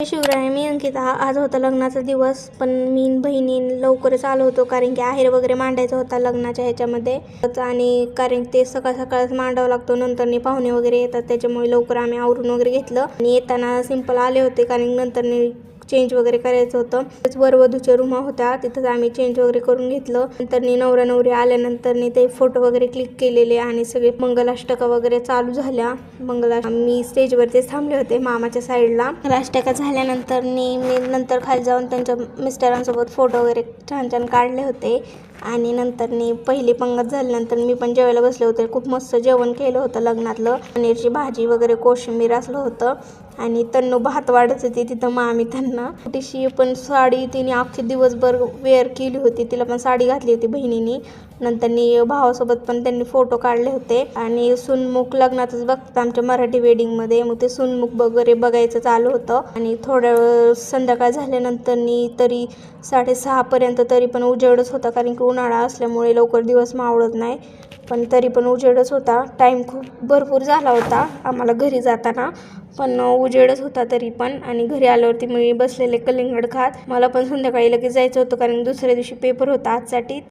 शिवराय, मी अंकिता. आज होता लग्नाचा दिवस, पण मी बहिणी लवकरच आलो होतो कारण की आहेर वगैरे मांडायचा होता लग्नाच्या ह्याच्यामध्ये. आणि कारण ते सकाळ सकाळच मांडावं लागतो, नंतरनी पाहुणे वगैरे येतात, त्याच्यामुळे लवकर आम्ही आवरून वगैरे घेतलं. आणि येताना सिंपल आले होते कारण नंतरनी चेंज वगैरे करायचं होतं. वरवधूच्या रूम होत्या, तिथंच आम्ही चेंज वगैरे करून घेतलं. नंतरनी नवरा नवरी आल्यानंतरनी ते फोटो वगैरे क्लिक केलेले आणि सगळे मंगलाष्टका वगैरे चालू झाल्या. मी स्टेजवरतीच थांबले होते मामाच्या साईडला. मंगलाष्टका झाल्यानंतरनी मी नंतर खाली जाऊन त्यांच्या मिस्टरांसोबत फोटो वगैरे छान छान काढले होते. आणि नंतरनी पहिली पंगत झाल्यानंतर मी पण जेवायला बसले होते. खूप मस्त जेवण केलं होतं लग्नातलं. पनीरची भाजी वगैरे, कोशिंबीर असलं होतं. आणि तन्नू भात वाढत होती तिथं मामी त्यांना. छोटीशी पण साडी तिने अख्खे दिवसभर वेअर केली होती, तिला पण साडी घातली होती बहिणीनी. नंतरनी भावासोबत पण त्यांनी फोटो काढले होते. आणि सुनमुख लग्नातच बघतात आमच्या मराठी वेडिंगमध्ये, मग ते सुनमुख वगैरे बघायचं चालू होतं. आणि थोडं संध्याकाळ झाल्यानंतरनी तरी 6:30पर्यंत तरी पण उजेडच होता, कारण की उन्हाळा असल्यामुळे लवकर दिवस मावळत नाही. पण तरी पण उजेडच होता. टाईम खूप भरपूर झाला होता आम्हाला घरी जाताना, पण उजेडच होता तरी पण. आणि घरी आल्यावरती मी बसलेले कलिंगड खात. मला पण संध्याकाळी लगेच जायचं होतं कारण दुसऱ्या दिवशी पेपर होता आजसाठी.